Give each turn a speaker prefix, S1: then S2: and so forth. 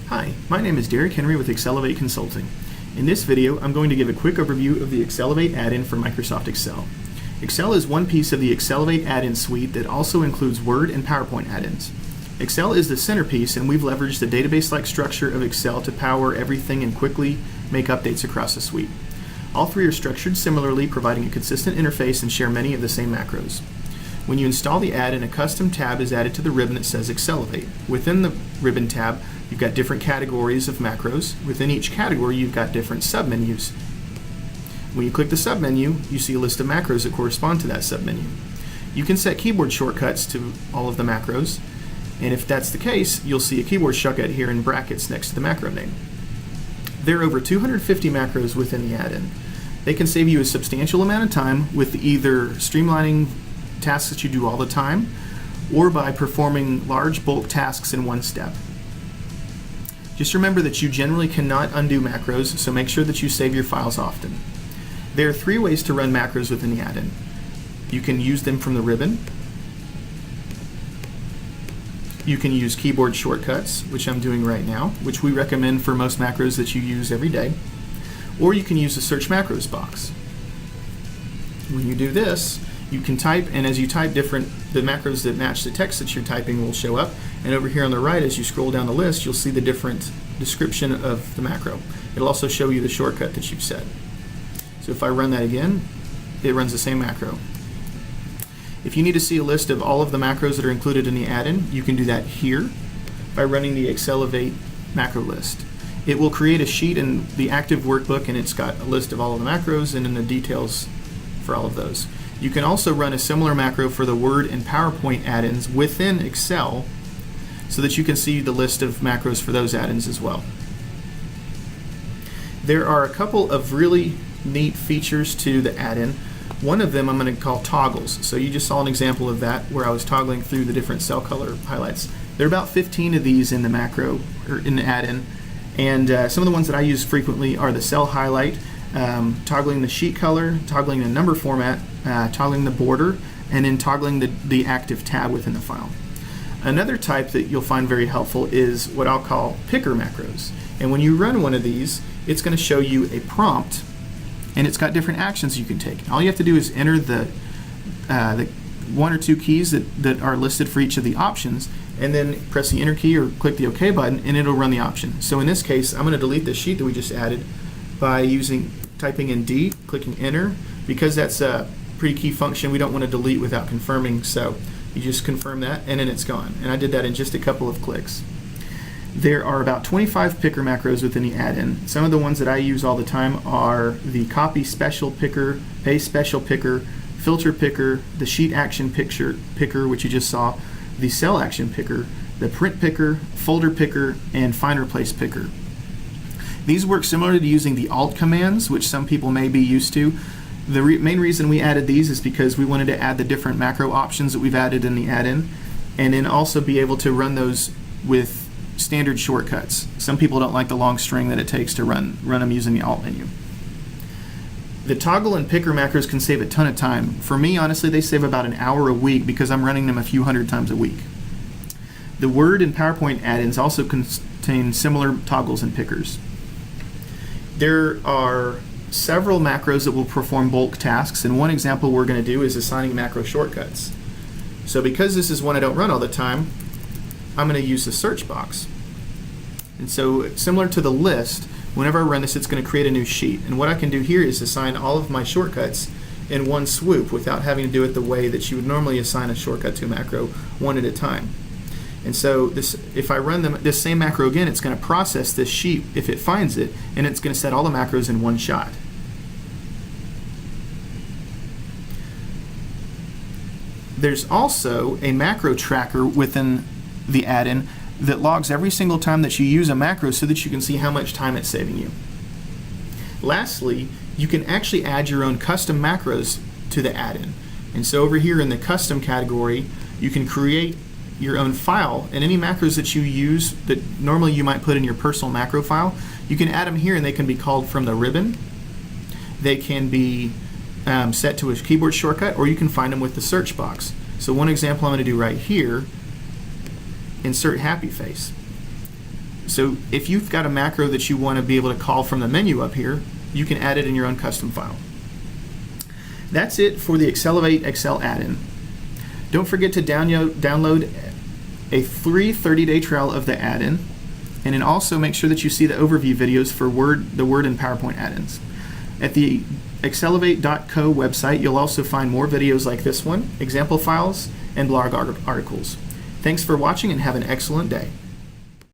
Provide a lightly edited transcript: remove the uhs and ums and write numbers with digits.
S1: Hi, my name is Derek Henry with XLEV8 Consulting. In this video, I'm going to give a quick overview of the XLEV8 add-in for Microsoft Excel. Excel is one piece of the XLEV8 add-in suite that also includes Word and PowerPoint add-ins. Excel is the centerpiece, and we've leveraged the database-like structure of Excel to power everything and quickly make updates across the suite. All three are structured similarly, providing a consistent interface and share many of the same macros. When you install the add-in, a custom tab is added to the ribbon that says XLEV8. Within the ribbon tab, you've got different categories of macros. Within each category, you've got different submenus. When you click the submenu, you see a list of macros that correspond to that submenu. You can set keyboard shortcuts to all of the macros, and if that's the case, you'll see a keyboard shortcut here in brackets next to the macro name. There are over 250 macros within the add-in. They can save you a substantial amount of time with either streamlining tasks that you do all the time, or by performing large bulk tasks in one step. Just remember that you generally cannot undo macros, so make sure that you save your files often. There are three ways to run macros within the add-in. You can use them from the ribbon. You can use keyboard shortcuts, which I'm doing right now, which we recommend for most macros that you use every day. Or you can use the search macros box. When you do this, you can type, and as you type the macros that match the text that you're typing will show up. And over here on the right, as you scroll down the list, you'll see the different description of the macro. It'll also show you the shortcut that you've set. So if I run that again, it runs the same macro. If you need to see a list of all of the macros that are included in the add-in, you can do that here by running the XLEV8 macro list. It will create a sheet in the active workbook, and it's got a list of all of the macros and then the details for all of those. You can also run a similar macro for the Word and PowerPoint add-ins within Excel so that you can see the list of macros for those add-ins as well. There are a couple of really neat features to the add-in. One of them I'm going to call toggles. So you just saw an example of that where I was toggling through the different cell color highlights. There are about 15 of these in the macro, or in the add-in, and some of the ones that I use frequently are the cell highlight, toggling the sheet color, toggling the number format, toggling the border, and then toggling the active tab within the file. Another type that you'll find very helpful is what I'll call picker macros. And when you run one of these, it's going to show you a prompt, and it's got different actions you can take. All you have to do is enter the one or two keys that are listed for each of the options, and then press the enter key or click the OK button, and it'll run the option. So in this case, I'm going to delete the sheet that we just added by typing in D, clicking enter. Because that's a pretty key function, we don't want to delete without confirming, so you just confirm that and then it's gone. And I did that in just a couple of clicks. There are about 25 picker macros within the add-in. Some of the ones that I use all the time are the copy special picker, paste special picker, filter picker, the sheet action picker, which you just saw, the cell action picker, the print picker, folder picker, and find replace picker. These work similar to using the alt commands, which some people may be used to. The main reason we added these is because we wanted to add the different macro options that we've added in the add-in, and then also be able to run those with standard shortcuts. Some people don't like the long string that it takes to run them using the alt menu. The toggle and picker macros can save a ton of time. For me, honestly, they save about an hour a week because I'm running them a few hundred times a week. The Word and PowerPoint add-ins also contain similar toggles and pickers. There are several macros that will perform bulk tasks, and one example we're going to do is assigning macro shortcuts. So because this is one I don't run all the time, I'm going to use the search box. And so similar to the list, whenever I run this, it's going to create a new sheet. And what I can do here is assign all of my shortcuts in one swoop without having to do it the way that you would normally assign a shortcut to a macro, one at a time. And so if I run this same macro again, it's going to process this sheet if it finds it, and it's going to set all the macros in one shot. There's also a macro tracker within the add-in that logs every single time that you use a macro so that you can see how much time it's saving you. Lastly, you can actually add your own custom macros to the add-in. And so over here in the custom category, you can create your own file, and any macros that you use that normally you might put in your personal macro file, you can add them here and they can be called from the ribbon. They can be set to a keyboard shortcut, or you can find them with the search box. So one example I'm going to do right here, insert happy face. So if you've got a macro that you want to be able to call from the menu up here, you can add it in your own custom file. That's it for the XLEV8 XL add-in. Don't forget to download a free 30-day trial of the add-in, and then also make sure that you see the overview videos for the Word and PowerPoint add-ins. At the XLEV8.co website, you'll also find more videos like this one, example files, and blog articles. Thanks for watching and have an excellent day.